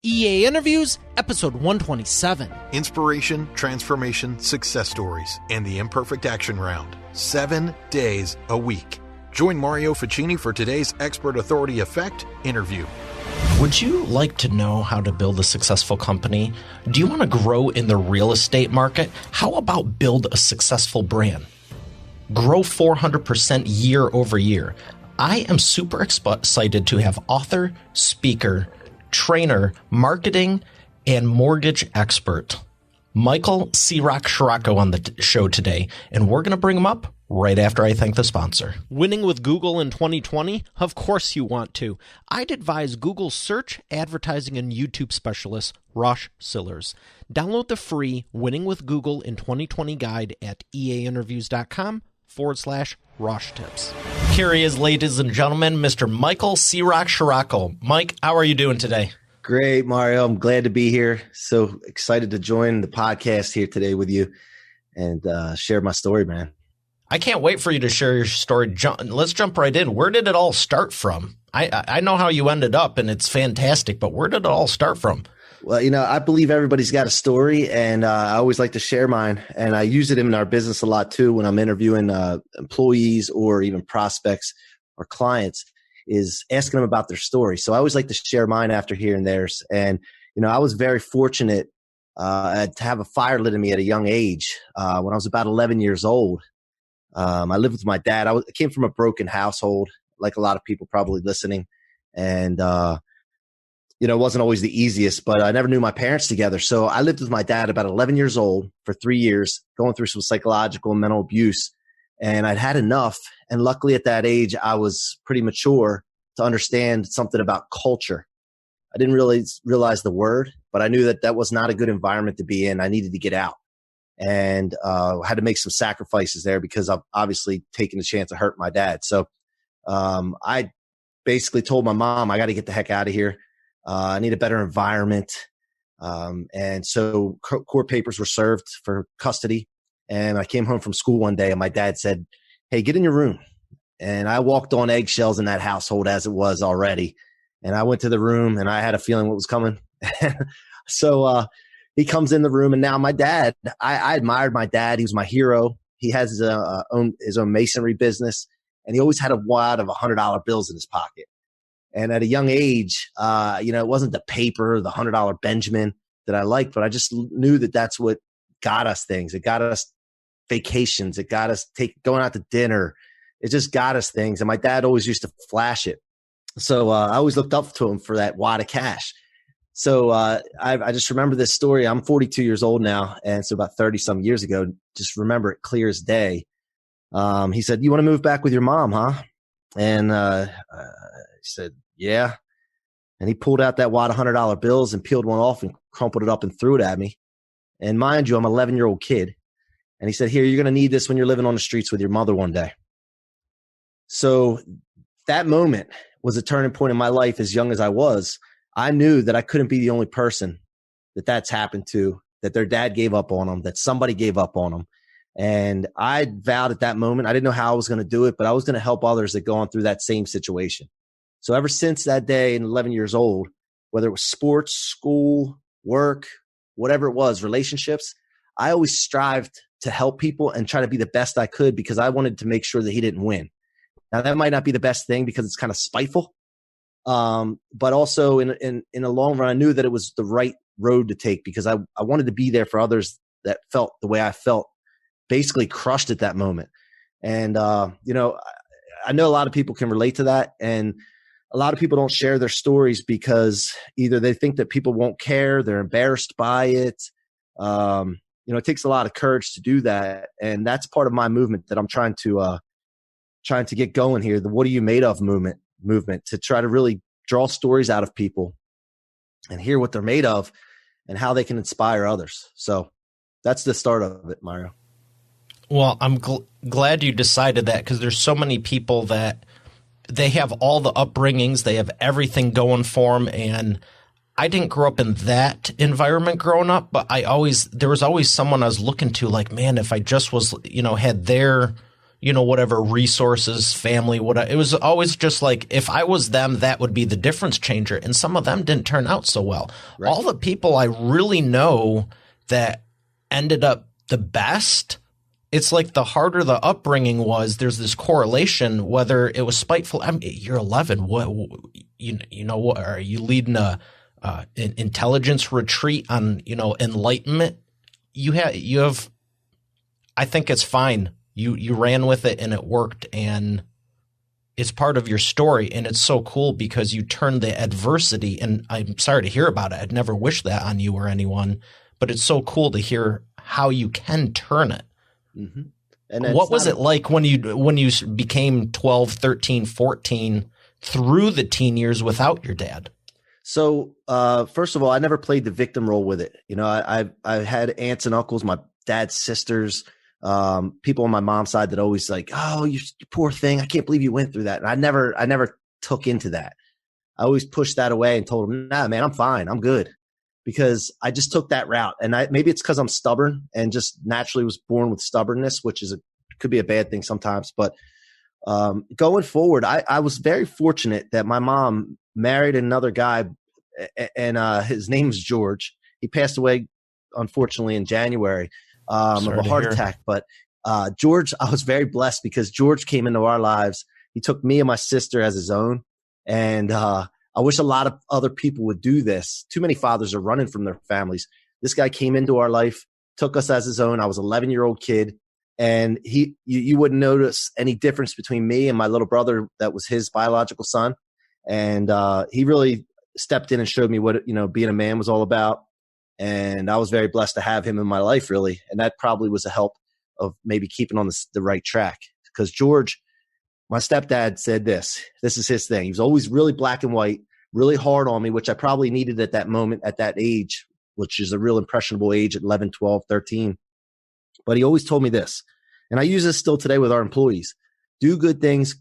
EA Interviews, episode 127. Inspiration, transformation, success stories, and the Imperfect Action Round. 7 days a week. Join Mario Ficini for today's Expert Authority Effect interview. Would you like to know how to build a successful company? Do you want to grow in the real estate market? How about build a successful brand? Grow 400% year over year. I am super excited to have author, speaker, trainer, marketing, and mortgage expert Michael Ciarrocco on the show today, and we're going to bring him up right after I thank the sponsor. Winning with Google in 2020? Of course you want to. I'd advise Google search, advertising, and YouTube specialist Rosh Sillers. Download the free Winning with Google in 2020 guide at eainterviews.com/Rosh Tips. Here he is, ladies and gentlemen, Mr. Michael Ciarrocco. Mike, how are you doing today? Great, Mario. I'm glad to be here. So excited to join the podcast here today with you and share my story, man. I can't wait for you to share your story. Let's jump right in. Where did it all start from? I know how you ended up, and it's fantastic, but where did it all start from? Well, I believe everybody's got a story, and I always like to share mine, and I use it in our business a lot too when I'm interviewing employees or even prospects or clients, is asking them about their story. So I always like to share mine after hearing theirs. And, I was very fortunate to have a fire lit in me at a young age. When I was about 11 years old, I lived with my dad. I came from a broken household, like a lot of people probably listening. And, it wasn't always the easiest, but I never knew my parents together. So I lived with my dad about 11 years old for 3 years, going through some psychological and mental abuse. And I'd had enough. And luckily at that age, I was pretty mature to understand something about culture. I didn't really realize the word, but I knew that that was not a good environment to be in. I needed to get out and had to make some sacrifices there because I've obviously taken the chance to hurt my dad. So I basically told my mom, I got to get the heck out of here. I need a better environment. And so court papers were served for custody. And I came home from school one day and my dad said, "Hey, get in your room." And I walked on eggshells in that household as it was already. And I went to the room and I had a feeling what was coming. So he comes in the room, and now my dad, I admired my dad. He was my hero. He has his own masonry business, and he always had a wad of $100 bills in his pocket. And at a young age, it wasn't the paper, the $100 Benjamin that I liked, but I just knew that that's what got us things. It got us vacations. It got us going out to dinner. It just got us things. And my dad always used to flash it. So I always looked up to him for that wad of cash. So I just remember this story. I'm 42 years old now. And so about 30 some years ago, just remember it clear as day. He said, "You want to move back with your mom, huh?" And he said, "Yeah." And he pulled out that wad of $100 bills and peeled one off and crumpled it up and threw it at me. And mind you, I'm an 11-year-old kid. And he said, "Here, you're going to need this when you're living on the streets with your mother one day." So that moment was a turning point in my life. As young as I was, I knew that I couldn't be the only person that that's happened to, that their dad gave up on them, that somebody gave up on them. And I vowed at that moment, I didn't know how I was going to do it, but I was going to help others that go on through that same situation. So ever since that day, in 11 years old, whether it was sports, school, work, whatever it was, relationships, I always strived to help people and try to be the best I could because I wanted to make sure that he didn't win. Now, that might not be the best thing because it's kind of spiteful. But also in the long run, I knew that it was the right road to take because I wanted to be there for others that felt the way I felt, basically crushed at that moment. And, I know a lot of people can relate to that. And a lot of people don't share their stories because either they think that people won't care, they're embarrassed by it. It takes a lot of courage to do that. And that's part of my movement that I'm trying to get going here. The "What Are You Made Of" movement to try to really draw stories out of people and hear what they're made of and how they can inspire others. So that's the start of it, Mario. Well, I'm glad you decided that because there's so many people that they have all the upbringings, they have everything going for them, and I didn't grow up in that environment growing up, but there was always someone I was looking to, like, man, if I just was, had their whatever resources, family, whatever. It was always just like, if I was them, that would be the difference changer. And some of them didn't turn out so well. Right. All the people I really know that ended up the best, it's like the harder the upbringing was, there's this correlation, whether it was spiteful. I mean, you're 11. What, what are you leading an intelligence retreat on, enlightenment? You have, I think it's fine. You ran with it and it worked, and it's part of your story. And it's so cool because you turned the adversity, and I'm sorry to hear about it. I'd never wish that on you or anyone, but it's so cool to hear how you can turn it. Mm-hmm. And what was it like when you became 12, 13, 14 through the teen years without your dad? So, first of all, I never played the victim role with it. I had aunts and uncles, my dad's sisters, people on my mom's side that always like, oh, you poor thing. I can't believe you went through that. And I never took into that. I always pushed that away and told them, nah, man, I'm fine. I'm good. Because I just took that route. And maybe it's because I'm stubborn and just naturally was born with stubbornness, which could be a bad thing sometimes. But going forward, I was very fortunate that my mom married another guy, and his name is George. He passed away, unfortunately, in January of a heart attack. But George, I was very blessed because George came into our lives. He took me and my sister as his own. And I wish a lot of other people would do this. Too many fathers are running from their families. This guy came into our life, took us as his own. I was an 11-year-old kid. And you wouldn't notice any difference between me and my little brother that was his biological son. And he really stepped in and showed me what being a man was all about. And I was very blessed to have him in my life, really. And that probably was a help of maybe keeping on the right track. Because George, my stepdad, said this is his thing. He was always really black and white, really hard on me, which I probably needed at that moment, at that age, which is a real impressionable age at 11, 12, 13. But he always told me this, and I use this still today with our employees: do good things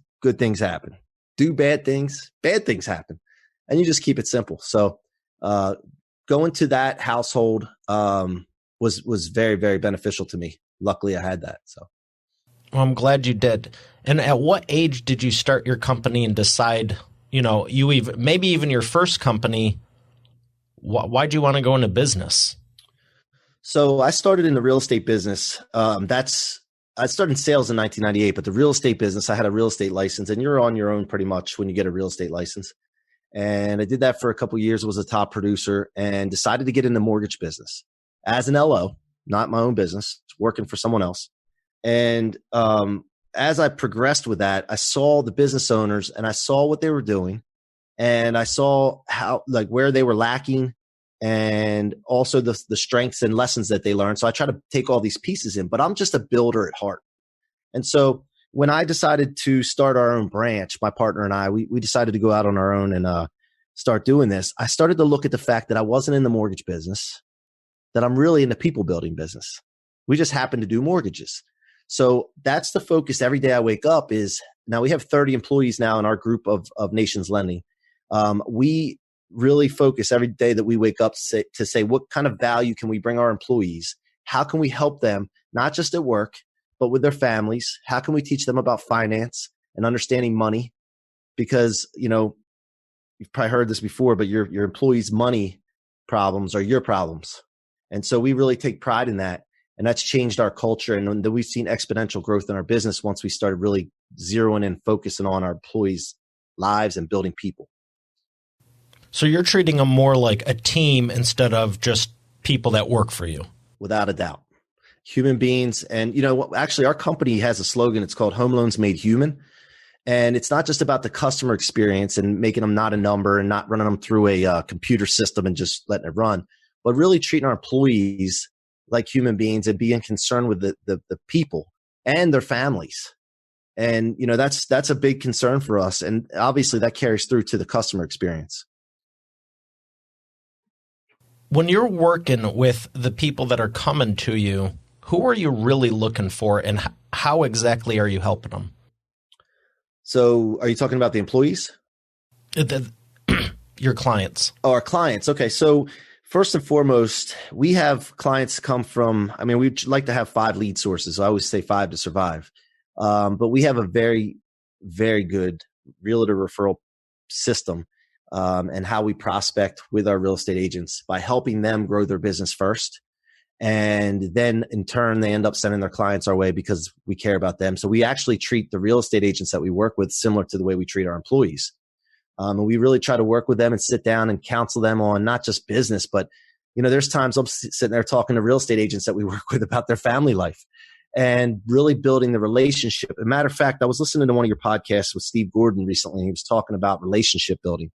happen. Do bad things happen. And you just keep it simple. So going to that household was very, very beneficial to me. Luckily, I had that. So, well, I'm glad you did. And at what age did you start your company and decide, maybe even your first company, why'd you want to go into business? So I started in the real estate business. I started in sales in 1998, but the real estate business, I had a real estate license, and you're on your own pretty much when you get a real estate license. And I did that for a couple of years, was a top producer, and decided to get in the mortgage business as an LO, not my own business, working for someone else. And as I progressed with that, I saw the business owners and I saw what they were doing, and I saw how, where they were lacking, and also the strengths and lessons that they learned. So I try to take all these pieces in, but I'm just a builder at heart. And so when I decided to start our own branch, my partner and I, we decided to go out on our own and start doing this. I started to look at the fact that I wasn't in the mortgage business, that I'm really in the people building business. We just happen to do mortgages. So that's the focus every day I wake up is, now we have 30 employees now in our group of Nations Lending. We really focus every day that we wake up to say, what kind of value can we bring our employees? How can we help them, not just at work, but with their families? How can we teach them about finance and understanding money? Because, you've probably heard this before, but your employees' money problems are your problems. And so we really take pride in that. And that's changed our culture. And we've seen exponential growth in our business once we started really zeroing in, focusing on our employees' lives and building people. So you're treating them more like a team instead of just people that work for you. Without a doubt. Human beings. And, actually our company has a slogan. It's called Home Loans Made Human. And it's not just about the customer experience and making them not a number and not running them through a computer system and just letting it run, but really treating our employees like human beings and being concerned with the people and their families. And, that's a big concern for us. And obviously that carries through to the customer experience. When you're working with the people that are coming to you, who are you really looking for, and how exactly are you helping them? So are you talking about the employees? Your clients. Oh, our clients. Okay. So first and foremost, we have clients come from, we'd like to have 5 lead sources. I always say 5 to survive. But we have a very, very good realtor referral system, and how we prospect with our real estate agents by helping them grow their business first. And then in turn, they end up sending their clients our way because we care about them. So we actually treat the real estate agents that we work with similar to the way we treat our employees. And we really try to work with them and sit down and counsel them on not just business, but, there's times I'm sitting there talking to real estate agents that we work with about their family life and really building the relationship. As a matter of fact, I was listening to one of your podcasts with Steve Gordon recently. He was talking about relationship building,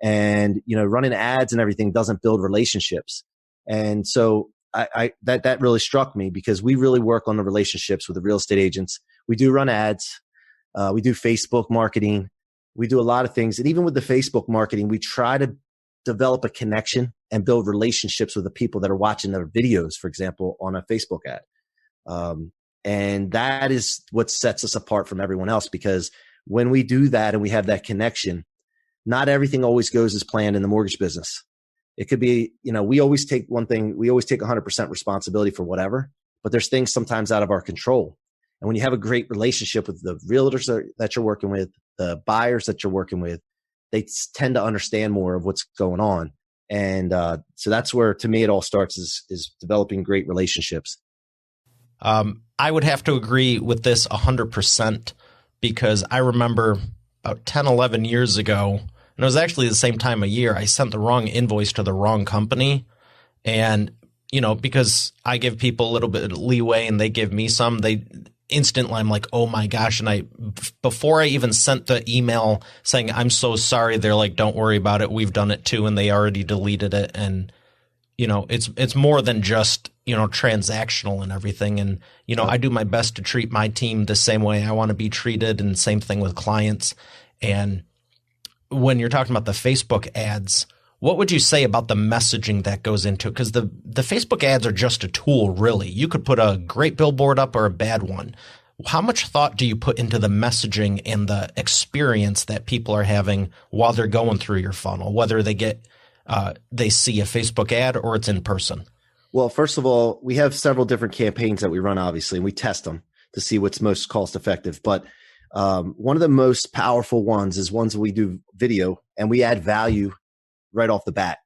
and, running ads and everything doesn't build relationships. And so that really struck me because we really work on the relationships with the real estate agents. We do run ads. We do Facebook marketing. We do a lot of things. And even with the Facebook marketing, we try to develop a connection and build relationships with the people that are watching their videos, for example, on a Facebook ad. And that is what sets us apart from everyone else, because when we do that and we have that connection, not everything always goes as planned in the mortgage business. It could be, we always take 100% responsibility for whatever, but there's things sometimes out of our control. And when you have a great relationship with the realtors that you're working with, the buyers that you're working with, they tend to understand more of what's going on. And so that's where, to me, it all starts is developing great relationships. I would have to agree with this 100% because I remember about 10, 11 years ago, and it was actually the same time of year, I sent the wrong invoice to the wrong company. And, because I give people a little bit of leeway and they give me some, instantly I'm like, oh my gosh. And before I even sent the email saying, I'm so sorry, they're like, don't worry about it. We've done it too. And they already deleted it. And, it's more than just, transactional and everything. And, I do my best to treat my team the same way I want to be treated, and same thing with clients. And when you're talking about the Facebook ads, what would you say about the messaging that goes into it? Because the Facebook ads are just a tool, really. You could put a great billboard up or a bad one. How much thought do you put into the messaging and the experience that people are having while they're going through your funnel, whether they see a Facebook ad or it's in person? Well, first of all, we have several different campaigns that we run, obviously, and we test them to see what's most cost effective. But one of the most powerful ones is ones we do video, and we add value right off the bat.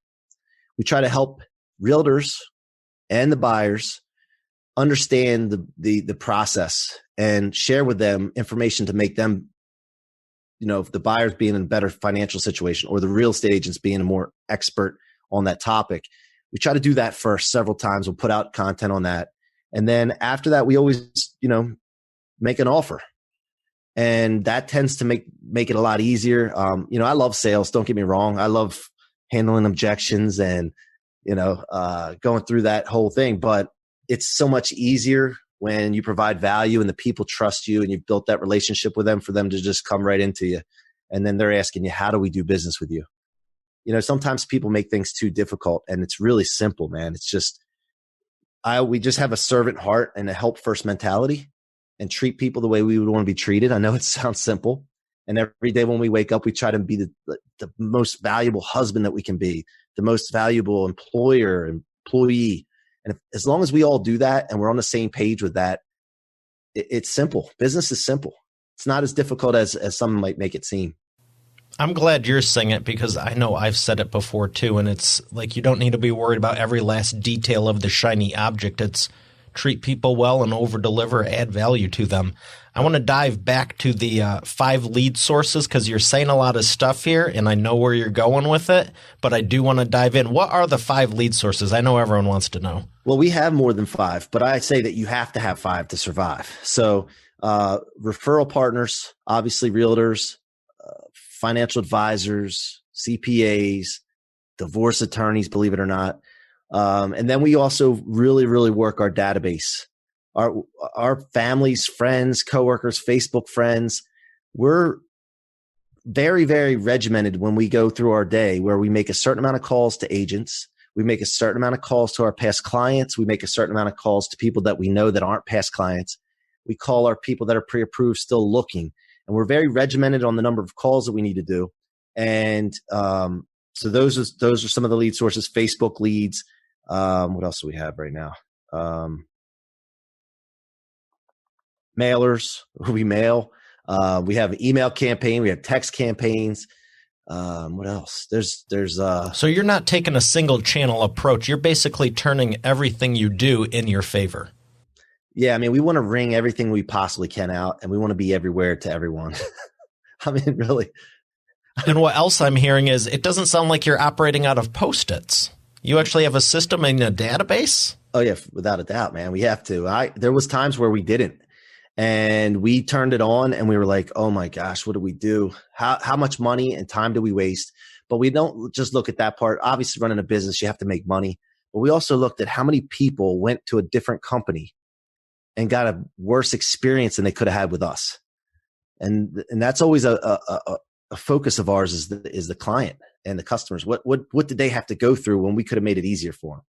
We try to help realtors and the buyers understand the process and share with them information to make them, if the buyers being in a better financial situation or the real estate agents being a more expert on that topic. We try to do that first several times. We'll put out content on that. And then after that, we always, make an offer. And that tends to make it a lot easier. I love sales. Don't get me wrong. I love handling objections and, going through that whole thing. But it's so much easier when you provide value and the people trust you and you've built that relationship with them for them to just come right into you. And then they're asking you, how do we do business with you? Sometimes people make things too difficult, and it's really simple, man. It's just, we just have a servant heart and a help first mentality and treat people the way we would want to be treated. I know it sounds simple. And every day when we wake up, we try to be the most valuable husband that we can be, the most valuable employer, employee. And as long as we all do that and we're on the same page with that, it's simple. Business is simple. It's not as difficult as some might make it seem. I'm glad you're saying it because I know I've said it before too. And it's like, you don't need to be worried about every last detail of the shiny object. It's treat people well and over deliver, add value to them. I want to dive back to the 5 lead sources because you're saying a lot of stuff here and I know where you're going with it, but I do want to dive in. What are the 5 lead sources? I know everyone wants to know. Well, we have more than 5, but I say that you have to have 5 to survive. So referral partners, obviously realtors, financial advisors, CPAs, divorce attorneys, believe it or not. And then we also really, really work our database, our families, friends, coworkers, Facebook friends. We're very, very regimented when we go through our day where we make a certain amount of calls to agents. We make a certain amount of calls to our past clients. We make a certain amount of calls to people that we know that aren't past clients. We call our people that are pre-approved still looking. And we're very regimented on the number of calls that we need to do. And so those are some of the lead sources, Facebook leads. What else do we have right now? mailers. We mail. We have an email campaign. We have text campaigns. What else? So you're not taking a single channel approach. You're basically turning everything you do in your favor. Yeah. I mean, we want to wring everything we possibly can out, and we want to be everywhere to everyone. I mean, really. And what else I'm hearing is it doesn't sound like you're operating out of Post-its. You actually have a system in a database? Oh yeah, without a doubt, man. We have to. There was times where we didn't. And we turned it on and we were like, oh my gosh, what do we do? How much money and time do we waste? But we don't just look at that part. Obviously, running a business, you have to make money. But we also looked at how many people went to a different company and got a worse experience than they could have had with us. And that's always a focus of ours is the client and the customers. What did they have to go through when we could have made it easier for them?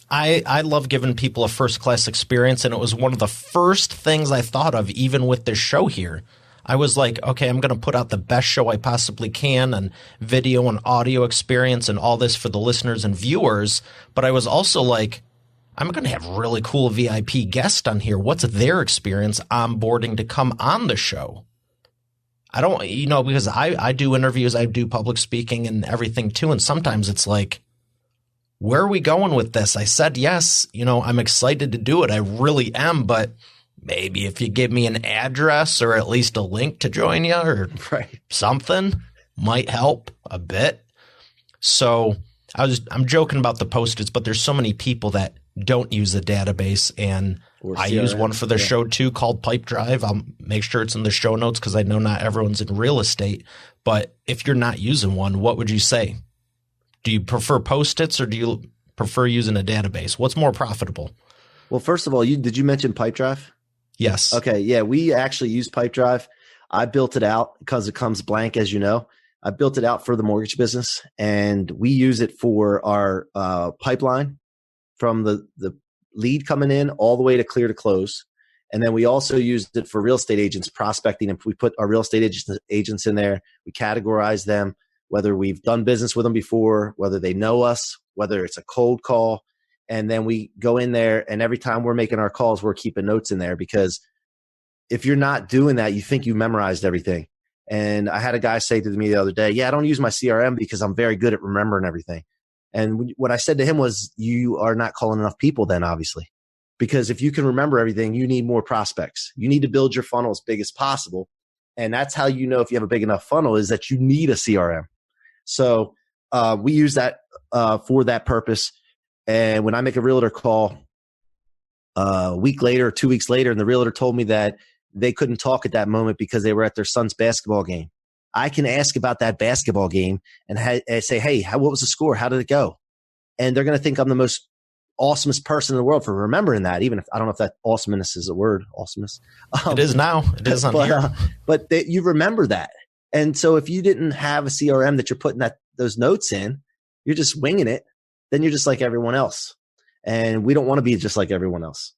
I love giving people a first-class experience, and it was one of the first things I thought of even with this show here. I was like, okay, I'm going to put out the best show I possibly can and video and audio experience and all this for the listeners and viewers. But I was also like, I'm going to have really cool VIP guests on here. What's their experience onboarding to come on the show? I don't, because I do interviews, I do public speaking and everything too. And sometimes it's like, where are we going with this? I said yes. I'm excited to do it. I really am. But maybe if you give me an address or at least a link to join you or something might help a bit. So I'm joking about the Post-its, but there's so many people that don't use a database, and I use one for the show too called Pipedrive. I'll make sure it's in the show notes because I know not everyone's in real estate. But if you're not using one, what would you say? Do you prefer Post-its or do you prefer using a database? What's more profitable? Well, first of all, did you mention Pipedrive? Yes. Okay. Yeah, we actually use Pipedrive. I built it out because it comes blank, as you know. I built it out for the mortgage business, and we use it for our pipeline from the lead coming in all the way to clear to close. And then we also used it for real estate agents prospecting. And we put our real estate agents in there. We categorize them, whether we've done business with them before, whether they know us, whether it's a cold call. And then we go in there, and every time we're making our calls, we're keeping notes in there, because if you're not doing that, you think you memorized everything. And I had a guy say to me the other day, yeah, I don't use my CRM because I'm very good at remembering everything. And what I said to him was, you are not calling enough people then, obviously, because if you can remember everything, you need more prospects. You need to build your funnel as big as possible. And that's how you know if you have a big enough funnel, is that you need a CRM. So we use that for that purpose. And when I make a realtor call a week later, 2 weeks later, and the realtor told me that they couldn't talk at that moment because they were at their son's basketball game, I can ask about that basketball game and say, hey, what was the score? How did it go? And they're going to think I'm the most awesomest person in the world for remembering that, even if I don't know if that awesomeness is a word. Awesomeness. It is now. It is on here. But you remember that. And so if you didn't have a CRM that you're putting those notes in, you're just winging it, then you're just like everyone else. And we don't want to be just like everyone else.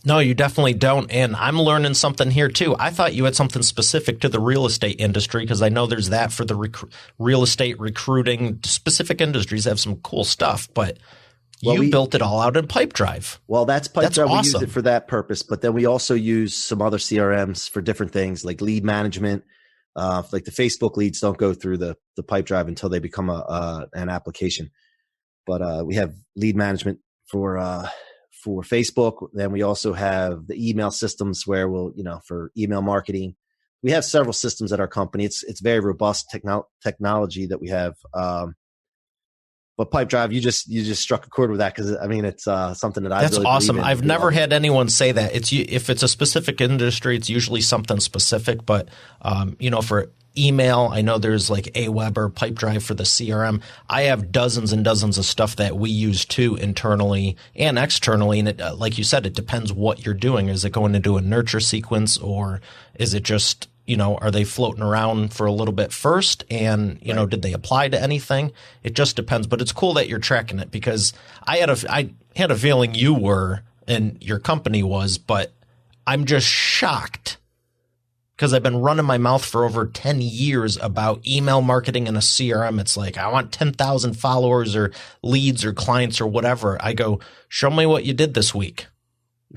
No, you definitely don't. And I'm learning something here too. I thought you had something specific to the real estate industry, because I know there's that for the real estate recruiting. Specific industries have some cool stuff, but you built it all out in Pipedrive. Well, that's Pipedrive. That's awesome. We use it for that purpose, but then we also use some other CRMs for different things, like lead management. Like the Facebook leads don't go through the Pipedrive until they become an application. But we have lead management for Facebook. Then we also have the email systems where for email marketing. We have several systems at our company. It's very robust technology that we have. But Pipedrive, you just struck a chord with that, because it's something that I really awesome. believe in. I've never had anyone say that. If it's a specific industry, it's usually something specific. But for email, I know there's like Aweber, Pipedrive for the CRM. I have dozens and dozens of stuff that we use too, internally and externally. And it, like you said, it depends what you're doing. Is it going to do a nurture sequence, or is it just, are they floating around for a little bit first? And, did they apply to anything? It just depends. But it's cool that you're tracking it, because I had a feeling you were and your company was, but I'm just shocked, because I've been running my mouth for over 10 years about email marketing and a CRM. It's like, I want 10,000 followers or leads or clients or whatever. I go, show me what you did this week.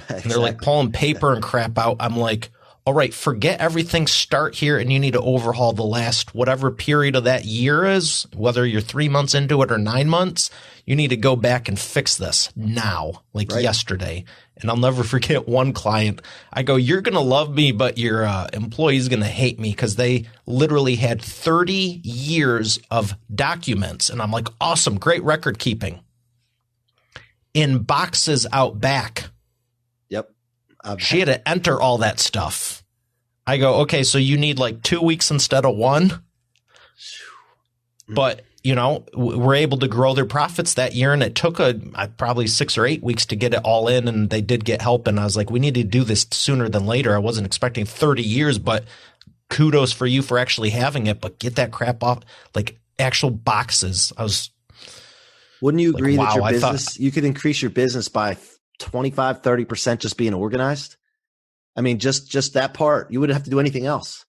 And they're like pulling paper and crap out. I'm like, all right, forget everything. Start here, and you need to overhaul the last whatever period of that year is, whether you're 3 months into it or 9 months. You need to go back and fix this now, like yesterday. And I'll never forget one client. I go, you're going to love me, but your employee's going to hate me, because they literally had 30 years of documents. And I'm like, awesome, great record keeping. In boxes out back. Yep. She had to enter all that stuff. I go, okay, so you need like 2 weeks instead of one. But, you know, we're able to grow their profits that year. And it took probably 6 or 8 weeks to get it all in. And they did get help. And I was like, we need to do this sooner than later. I wasn't expecting 30 years, but kudos for you for actually having it. But get that crap off, like actual boxes. Wouldn't you agree that your business, you could increase your business by 25, 30% just being organized? I mean, just that part, you wouldn't have to do anything else.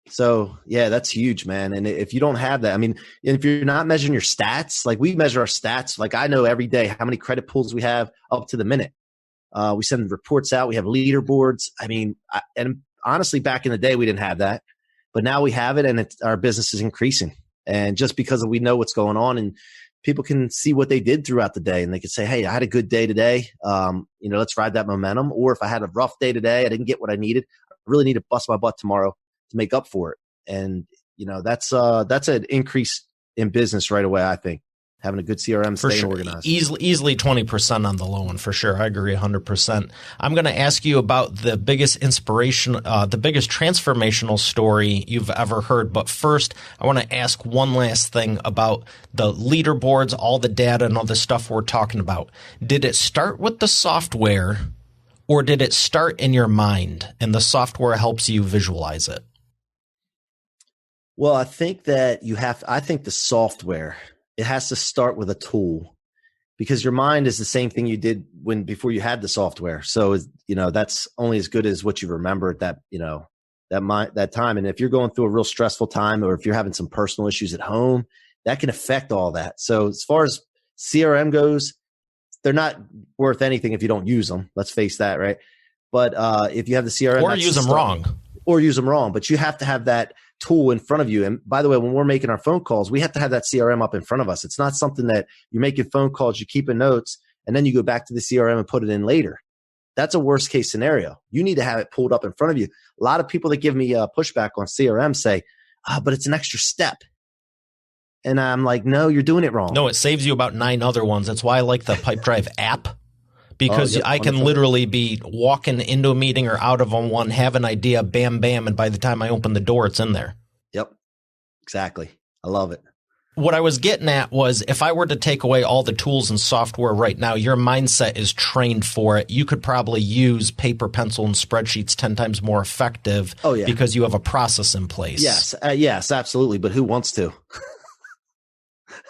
So yeah, that's huge, man. And if you don't have that, I mean, if you're not measuring your stats, like we measure our stats, like I know every day how many credit pulls we have up to the minute. We send reports out. We have leaderboards. I mean, and honestly, back in the day, we didn't have that, but now we have it, and our business is increasing. And just because we know what's going on, and people can see what they did throughout the day, and they can say, hey, I had a good day today. Let's ride that momentum. Or if I had a rough day today, I didn't get what I needed, I really need to bust my butt tomorrow to make up for it. And, that's an increase in business right away, I think. Having a good CRM, staying organized. Easily 20% on the low one, for sure. I agree 100%. I'm going to ask you about the biggest inspiration, the biggest transformational story you've ever heard. But first, I want to ask one last thing about the leaderboards, all the data and all the stuff we're talking about. Did it start with the software, or did it start in your mind and the software helps you visualize it? Well, I think that I think the software, it has to start with a tool, because your mind is the same thing you did before you had the software. So, that's only as good as what you remember at that time. And if you're going through a real stressful time, or if you're having some personal issues at home, that can affect all that. So as far as CRM goes, they're not worth anything if you don't use them. Let's face that, right? But if you have the CRM, or use them wrong, but you have to have that tool in front of you. And by the way, when we're making our phone calls, we have to have that CRM up in front of us. It's not something that you're making phone calls, you keep notes, and then you go back to the CRM and put it in later. That's a worst case scenario. You need to have it pulled up in front of you. A lot of people that give me pushback on CRM say, but it's an extra step. And I'm like, no, you're doing it wrong. No, it saves you about 9 other ones. That's why I like the Pipedrive app. Because I can literally be walking into a meeting or out of one, have an idea, bam, bam, and by the time I open the door, it's in there. Yep, exactly. I love it. What I was getting at was, if I were to take away all the tools and software right now, your mindset is trained for it. You could probably use paper, pencil, and spreadsheets 10 times more effective because you have a process in place. Yes, absolutely. But who wants to?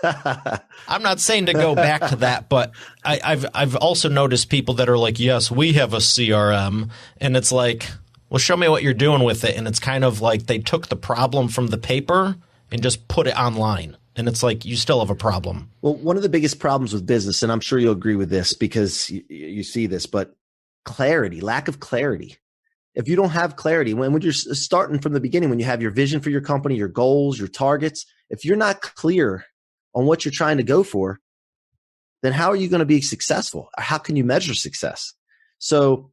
I'm not saying to go back to that, but I've also noticed people that are like, yes, we have a CRM, and it's like, well, show me what you're doing with it. And it's kind of like they took the problem from the paper and just put it online. And it's like, you still have a problem. Well, one of the biggest problems with business, and I'm sure you'll agree with this because you see this, but clarity, lack of clarity. If you don't have clarity, when you're starting from the beginning, when you have your vision for your company, your goals, your targets, if you're not clear on what you're trying to go for, then how are you going to be successful? How can you measure success? So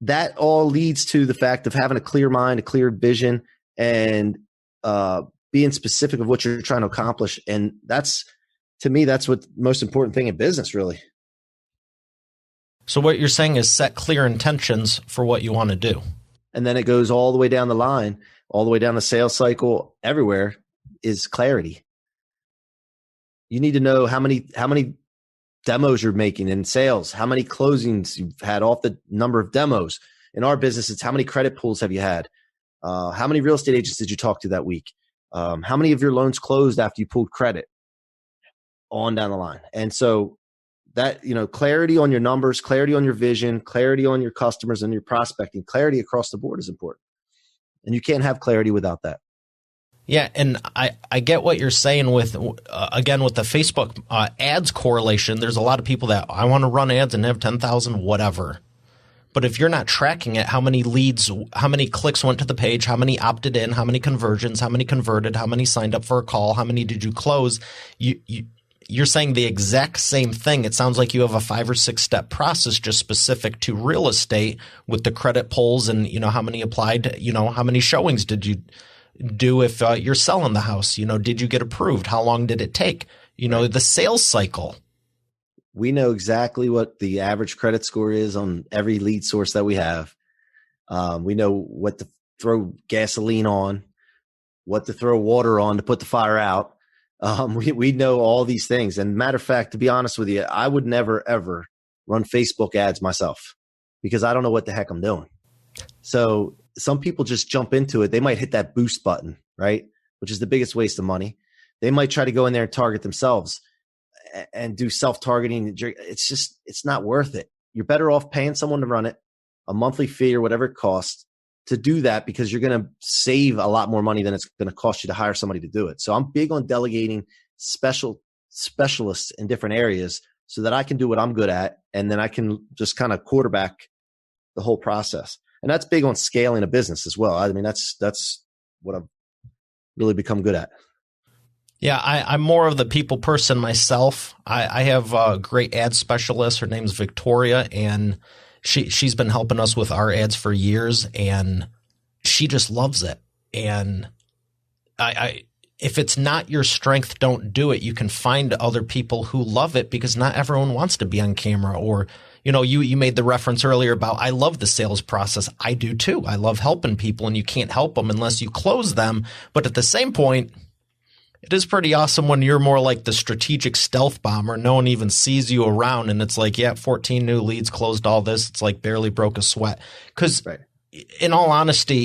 that all leads to the fact of having a clear mind, a clear vision, and being specific of what you're trying to accomplish. And to me, that's what the most important thing in business, really. So what you're saying is set clear intentions for what you want to do. And then it goes all the way down the line, all the way down the sales cycle, everywhere is clarity. You need to know how many demos you're making in sales, how many closings you've had off the number of demos. In our business, it's how many credit pulls have you had? How many real estate agents did you talk to that week? How many of your loans closed after you pulled credit? On down the line. And so that, clarity on your numbers, clarity on your vision, clarity on your customers and your prospecting, clarity across the board is important. And you can't have clarity without that. Yeah, and I get what you're saying with, again, with the Facebook ads correlation. There's a lot of people that I want to run ads and have 10,000, whatever. But if you're not tracking it, how many leads, how many clicks went to the page, how many opted in, how many conversions, how many converted, how many signed up for a call, how many did you close? You're saying the exact same thing. It sounds like you have a 5 or 6 step process just specific to real estate with the credit pulls and, how many applied, how many showings did you do if you're selling the house? Did you get approved? How long did it take? The sales cycle. We know exactly what the average credit score is on every lead source that we have. We know what to throw gasoline on, what to throw water on to put the fire out. We know all these things. And matter of fact, to be honest with you, I would never, ever run Facebook ads myself because I don't know what the heck I'm doing. So some people just jump into it. They might hit that boost button, right? Which is the biggest waste of money. They might try to go in there and target themselves and do self-targeting. It's not worth it. You're better off paying someone to run it, a monthly fee or whatever it costs to do that, because you're going to save a lot more money than it's going to cost you to hire somebody to do it. So I'm big on delegating specialists in different areas so that I can do what I'm good at. And then I can just kind of quarterback the whole process. And that's big on scaling a business as well. I mean, that's what I've really become good at. Yeah, I'm more of the people person myself. I have a great ad specialist. Her name's Victoria, and she's been helping us with our ads for years, and she just loves it. And I if it's not your strength, don't do it. You can find other people who love it, because not everyone wants to be on camera. Or, you made the reference earlier about, I love the sales process. I do too. I love helping people, and you can't help them unless you close them. But at the same point, it is pretty awesome when you're more like the strategic stealth bomber. No one even sees you around, and it's like, 14 new leads, closed all this. It's like barely broke a sweat. Because in all honesty,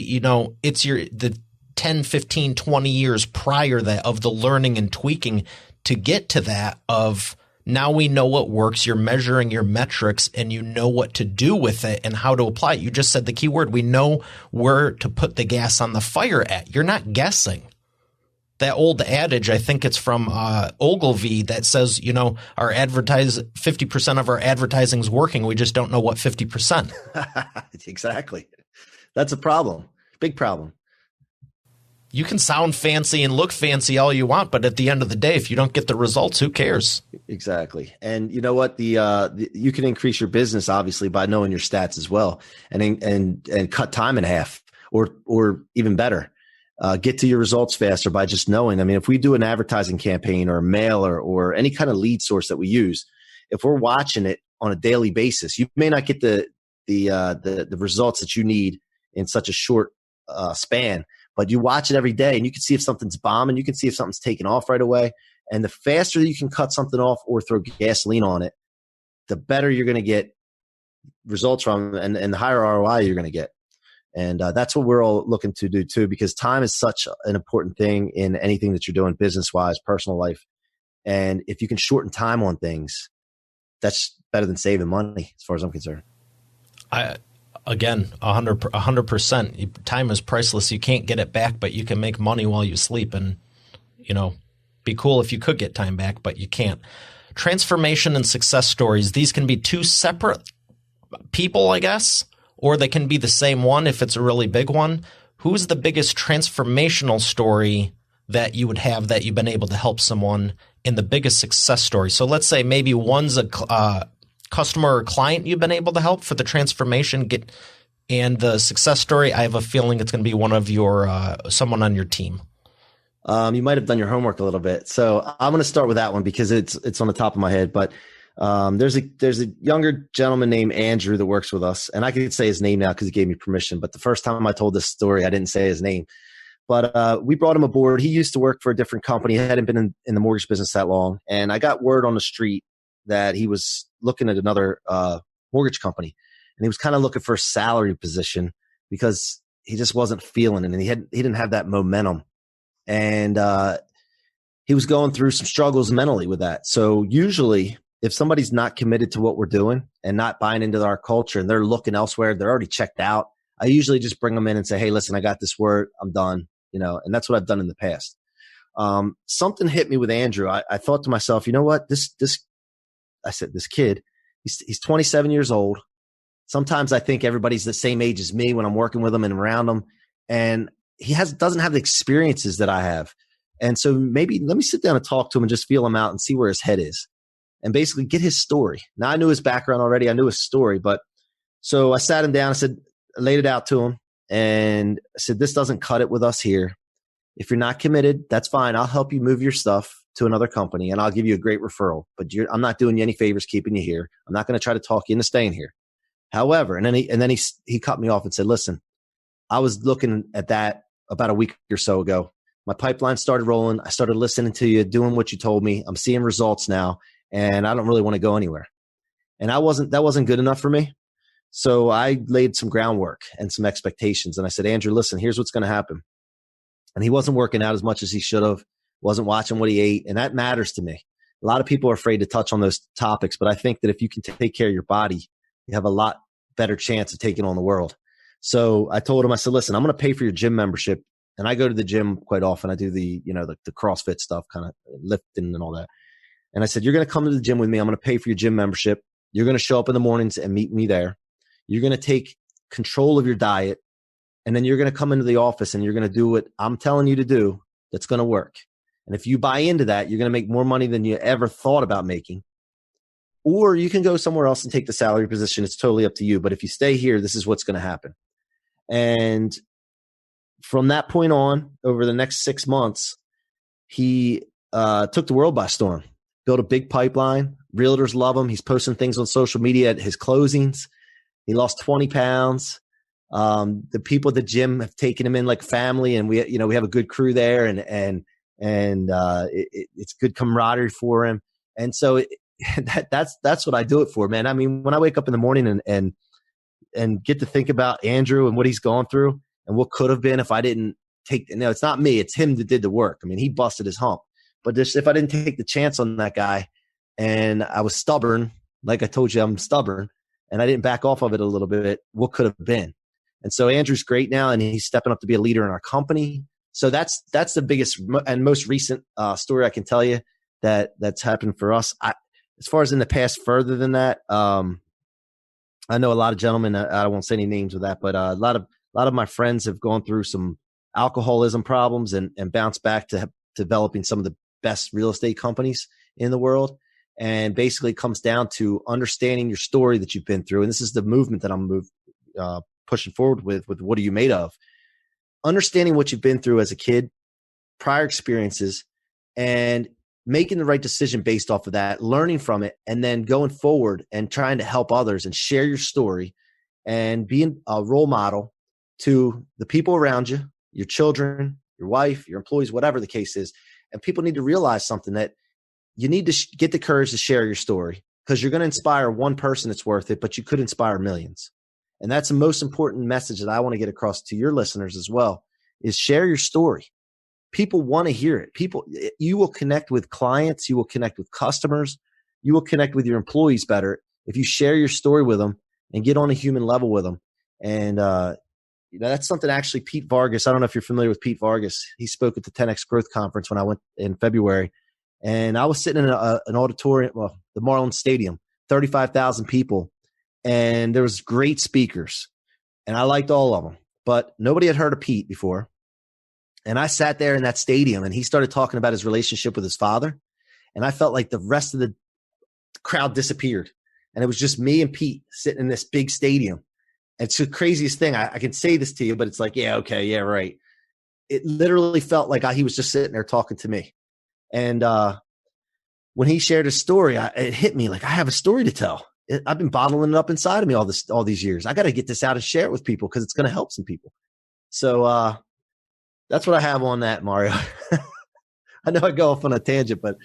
it's the 10, 15, 20 years prior that of the learning and tweaking to get to that of now we know what works. You're measuring your metrics and you know what to do with it and how to apply it. You just said the key word. We know where to put the gas on the fire at. You're not guessing. That old adage, I think it's from Ogilvy, that says, our 50% of our advertising is working. We just don't know what 50%. Exactly. That's a problem. Big problem. You can sound fancy and look fancy all you want, but at the end of the day, if you don't get the results, who cares? Exactly. And you know what? You can increase your business obviously by knowing your stats as well, and cut time in half, or even better. Get to your results faster by just knowing. I mean, if we do an advertising campaign or a mailer or any kind of lead source that we use, if we're watching it on a daily basis, you may not get the results that you need in such a short span, but you watch it every day and you can see if something's bombing. You can see if something's taking off right away. And the faster you can cut something off or throw gasoline on it, the better you're going to get results from, and the higher ROI you're going to get. And that's what we're all looking to do too, because time is such an important thing in anything that you're doing, business-wise, personal life. And if you can shorten time on things, that's better than saving money, as far as I'm concerned. Again, 100%. Time is priceless. You can't get it back, but you can make money while you sleep. And, be cool if you could get time back, but you can't. Transformation and success stories. These can be two separate people, I guess. Or they can be the same one if it's a really big one. Who's the biggest transformational story that you would have that you've been able to help someone, and the biggest success story? So let's say maybe one's a customer or client you've been able to help for the transformation, and the success story, I have a feeling it's going to be one of your someone on your team. You might have done your homework a little bit. So I'm going to start with that one because it's on the top of my head. But there's a younger gentleman named Andrew that works with us, and I could say his name now because he gave me permission. But the first time I told this story, I didn't say his name. But we brought him aboard. He used to work for a different company. He hadn't been in the mortgage business that long. And I got word on the street that he was looking at another mortgage company, and he was kind of looking for a salary position because he just wasn't feeling it, and he didn't have that momentum. And he was going through some struggles mentally with that. So usually if somebody's not committed to what we're doing and not buying into our culture and they're looking elsewhere, they're already checked out, I usually just bring them in and say, hey, listen, I got this word. I'm done. And that's what I've done in the past. Something hit me with Andrew. I thought to myself, you know what, this kid, he's 27 years old. Sometimes I think everybody's the same age as me when I'm working with them and around them. And he doesn't have the experiences that I have. And so maybe let me sit down and talk to him and just feel him out and see where his head is and basically get his story. Now, I knew his background already. I knew his story. But so I sat him down. I laid it out to him and I said, this doesn't cut it with us here. If you're not committed, that's fine. I'll help you move your stuff to another company and I'll give you a great referral. But I'm not doing you any favors keeping you here. I'm not going to try to talk you into staying here. However, and then he cut me off and said, listen, I was looking at that about a week or so ago. My pipeline started rolling. I started listening to you, doing what you told me. I'm seeing results now, and I don't really want to go anywhere. And that wasn't good enough for me. So I laid some groundwork and some expectations. And I said, Andrew, listen, here's what's going to happen. And he wasn't working out as much as he should have, wasn't watching what he ate. And that matters to me. A lot of people are afraid to touch on those topics, but I think that if you can take care of your body, you have a lot better chance of taking on the world. So I told him, I said, listen, I'm going to pay for your gym membership. And I go to the gym quite often. I do the CrossFit stuff, kind of lifting and all that. And I said, you're going to come to the gym with me. I'm going to pay for your gym membership. You're going to show up in the mornings and meet me there. You're going to take control of your diet. And then you're going to come into the office and you're going to do what I'm telling you to do. That's going to work. And if you buy into that, you're going to make more money than you ever thought about making. Or you can go somewhere else and take the salary position. It's totally up to you. But if you stay here, this is what's going to happen. And from that point on, over the next 6 months, he took the world by storm, built a big pipeline. Realtors love him. He's posting things on social media at his closings. He lost 20 pounds. The people at the gym have taken him in like family, and we have a good crew there, and it's good camaraderie for him. And so that's what I do it for, man. I mean, when I wake up in the morning and get to think about Andrew and what he's gone through and what could have been if I didn't it's not me, it's him that did the work. I mean, he busted his hump, but just if I didn't take the chance on that guy and I was stubborn, like I told you, I'm stubborn, and I didn't back off of it a little bit, what could have been? And so Andrew's great now, and he's stepping up to be a leader in our company. So that's the biggest and most recent story I can tell you that's happened for us. As far as in the past, further than that, I know a lot of gentlemen. I won't say any names with that, but a lot of my friends have gone through some alcoholism problems and bounced back to developing some of the best real estate companies in the world. And basically, it comes down to understanding your story that you've been through. And this is the movement that I'm pushing forward with what are you made of? Understanding what you've been through as a kid, prior experiences, and making the right decision based off of that, learning from it, and then going forward and trying to help others and share your story and being a role model to the people around you, your children, your wife, your employees, whatever the case is. And people need to realize something, that you need to get the courage to share your story, because you're going to inspire one person that's worth it, but you could inspire millions. And that's the most important message that I want to get across to your listeners as well, is share your story. People want to hear it. You will connect with clients. You will connect with customers. You will connect with your employees better if you share your story with them and get on a human level with them. And, that's something actually Pete Vargas, I don't know if you're familiar with Pete Vargas. He spoke at the 10X Growth Conference when I went in February. And I was sitting in an auditorium, the Marlins Stadium, 35,000 people. And there was great speakers. And I liked all of them. But nobody had heard of Pete before. And I sat there in that stadium, and he started talking about his relationship with his father. And I felt like the rest of the crowd disappeared. And it was just me and Pete sitting in this big stadium. It's the craziest thing. I can say this to you, but it's like, yeah, okay, yeah, right. It literally felt like he was just sitting there talking to me. And when he shared his story, it hit me like I have a story to tell. I've been bottling it up inside of me all these years. I got to get this out and share it with people, because it's going to help some people. So that's what I have on that, Mario. I know I go off on a tangent, but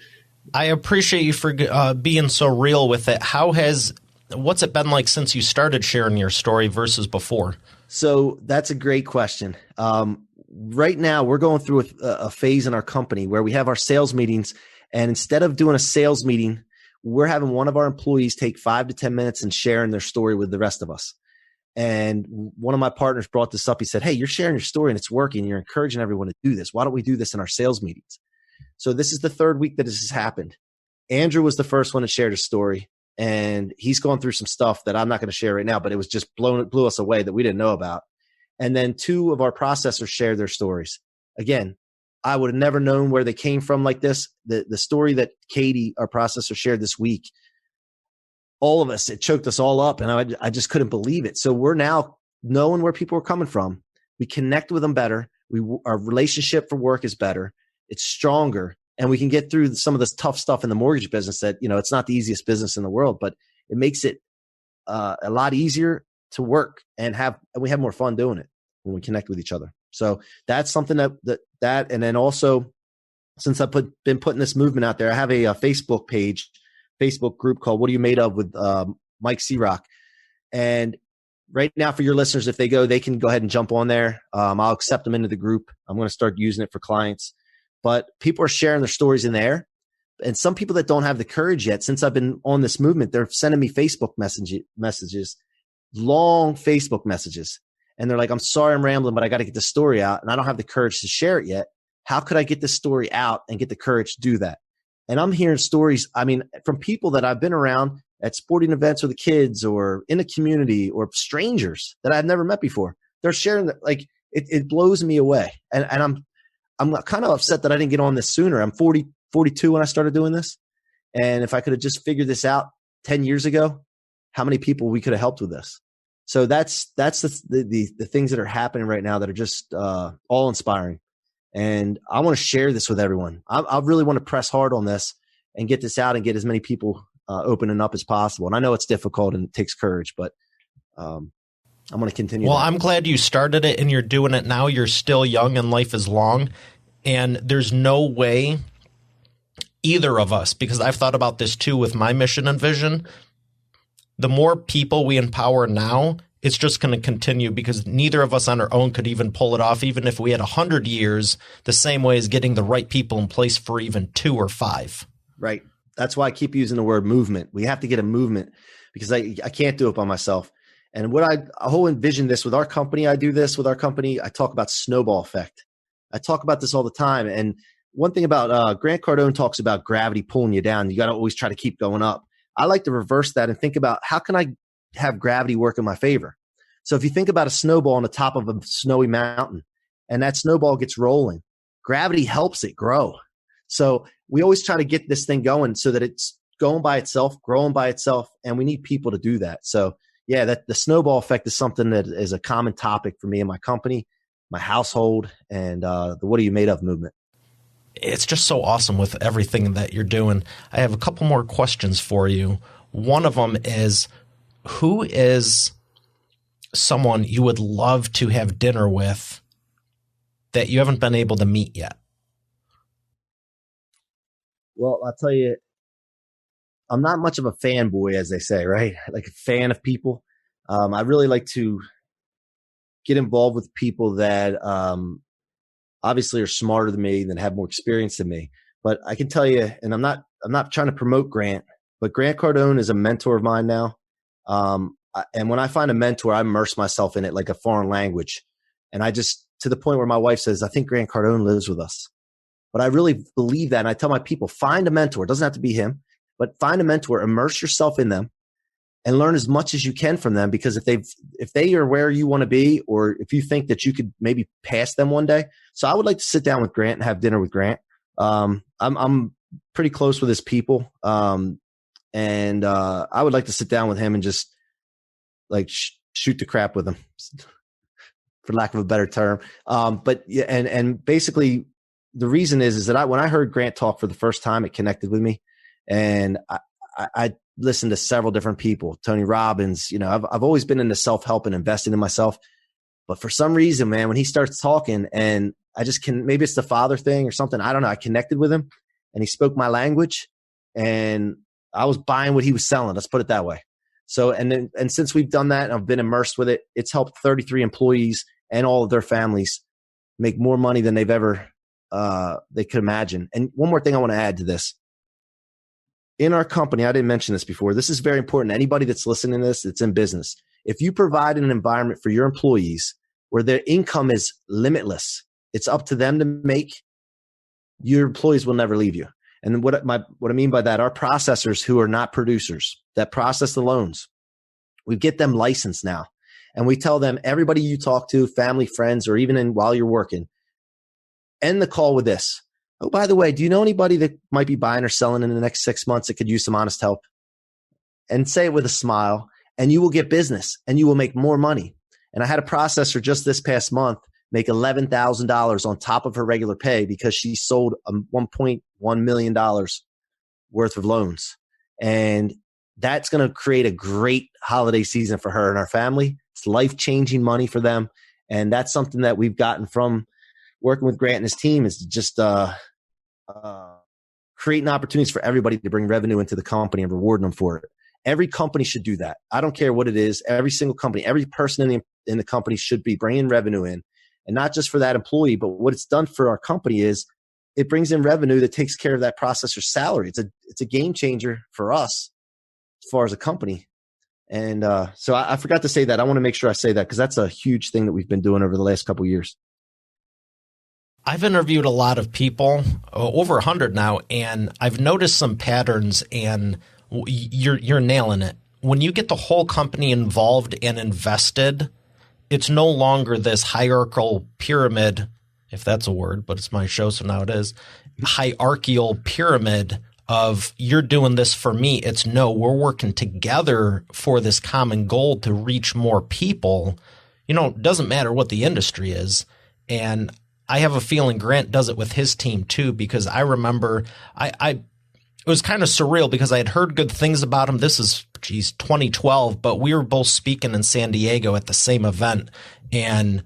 I appreciate you for being so real with it. What's it been like since you started sharing your story versus before? So that's a great question. Right now, we're going through a phase in our company where we have our sales meetings, and instead of doing a sales meeting, we're having one of our employees take 5 to 10 minutes and sharing their story with the rest of us. And one of my partners brought this up. He said, hey, you're sharing your story and it's working. You're encouraging everyone to do this. Why don't we do this in our sales meetings? So this is the third week that this has happened. Andrew was the first one that shared his story. and he's going through some stuff that I'm not going to share right now, but it was just blew us away that we didn't know about. And then 2 of our processors shared their stories. Again, I would have never known where they came from like this. The story that Katie, our processor, shared this week, all of us, it choked us all up, and I just couldn't believe it. So we're now knowing where people are coming from. We connect with them better. Our relationship for work is better. It's stronger, and we can get through some of this tough stuff in the mortgage business that, it's not the easiest business in the world, but it makes it a lot easier to work, and we have more fun doing it when we connect with each other. So that's something that, and then also, since I've been putting this movement out there, I have a Facebook group called What Are You Made Of with Mike Searock. And right now, for your listeners, if they can go ahead and jump on there. I'll accept them into the group. I'm going to start using it for clients. But people are sharing their stories in there. And some people that don't have the courage yet, since I've been on this movement, they're sending me Facebook messages, long Facebook messages. And they're like, I'm sorry I'm rambling, but I got to get the story out. And I don't have the courage to share it yet. How could I get this story out and get the courage to do that? And I'm hearing stories, from people that I've been around at sporting events with the kids, or in a community, or strangers that I've never met before. They're sharing that, like, it blows me away. And I'm kind of upset that I didn't get on this sooner. I'm 42 when I started doing this. And if I could have just figured this out 10 years ago, how many people we could have helped with this. So that's the things that are happening right now that are just all inspiring. And I want to share this with everyone. I really want to press hard on this and get this out and get as many people opening up as possible. And I know it's difficult and it takes courage, but I'm going to continue. Well, I'm glad you started it and you're doing it now. You're still young and life is long. And there's no way either of us, because I've thought about this too with my mission and vision, the more people we empower now, it's just going to continue, because neither of us on our own could even pull it off, even if we had 100 years, the same way as getting the right people in place for even 2 or 5. Right. That's why I keep using the word movement. We have to get a movement, because I can't do it by myself. And what I whole envision this with our company. I do this with our company. I talk about snowball effect. I talk about this all the time. And one thing about Grant Cardone talks about gravity pulling you down. You got to always try to keep going up. I like to reverse that and think about, how can I have gravity work in my favor? So if you think about a snowball on the top of a snowy mountain, and that snowball gets rolling, gravity helps it grow. So we always try to get this thing going so that it's going by itself, growing by itself, and we need people to do that. So yeah, that the snowball effect is something that is a common topic for me and my company, my household, and the What Are You Made Of movement. It's just so awesome with everything that you're doing. I have a couple more questions for you. One of them is, who is someone you would love to have dinner with that you haven't been able to meet yet? Well, I'll tell you, I'm not much of a fanboy, as they say, right? Like a fan of people. I really like to get involved with people that obviously are smarter than me, that have more experience than me. But I can tell you, and I'm not trying to promote Grant, but Grant Cardone is a mentor of mine now. And when I find a mentor, I immerse myself in it like a foreign language. And I just, to the point where my wife says, I think Grant Cardone lives with us. But I really believe that. And I tell my people, find a mentor. It doesn't have to be him, but find a mentor, immerse yourself in them, and learn as much as you can from them. Because if they are where you want to be, or if you think that you could maybe pass them one day. So I would like to sit down with Grant and have dinner with Grant. I'm pretty close with his people. And I would like to sit down with him and just like shoot the crap with him, for lack of a better term. But yeah, and basically the reason is that when I heard Grant talk for the first time, it connected with me. And I listened to several different people, Tony Robbins. I've always been into self-help and investing in myself. But for some reason, man, when he starts talking, and I just maybe it's the father thing or something. I don't know. I connected with him, and he spoke my language, and I was buying what he was selling. Let's put it that way. So, and since we've done that and I've been immersed with it, it's helped 33 employees and all of their families make more money than they've ever, they could imagine. And one more thing I want to add to this. In our company, I didn't mention this before. This is very important. Anybody that's listening to this, that's in business. If you provide an environment for your employees where their income is limitless, it's up to them to make, your employees will never leave you. And what I mean by that, our processors who are not producers that process the loans, we get them licensed now. And we tell them, everybody you talk to, family, friends, or even while you're working, end the call with this. Oh, by the way, do you know anybody that might be buying or selling in the next 6 months that could use some honest help? And say it with a smile, and you will get business and you will make more money. And I had a processor just this past month make $11,000 on top of her regular pay because she sold $1.1 million worth of loans. And that's going to create a great holiday season for her and our family. It's life-changing money for them. And that's something that we've gotten from working with Grant and his team, is just creating opportunities for everybody to bring revenue into the company and rewarding them for it. Every company should do that. I don't care what it is. Every single company, every person in the company should be bringing revenue in. And not just for that employee, but what it's done for our company is it brings in revenue that takes care of that processor's salary. It's a game changer for us as far as a company. And so I forgot to say that. I want to make sure I say that because that's a huge thing that we've been doing over the last couple of years. I've interviewed a lot of people, over 100 now, and I've noticed some patterns, and you're nailing it. When you get the whole company involved and invested, it's no longer this hierarchical pyramid, if that's a word, but it's my show, so now it is, hierarchical pyramid of you're doing this for me. It's no, we're working together for this common goal to reach more people. You know, it doesn't matter what the industry is. And I have a feeling Grant does it with his team too, because I remember it was kind of surreal because I had heard good things about him. This is, 2012, but we were both speaking in San Diego at the same event, and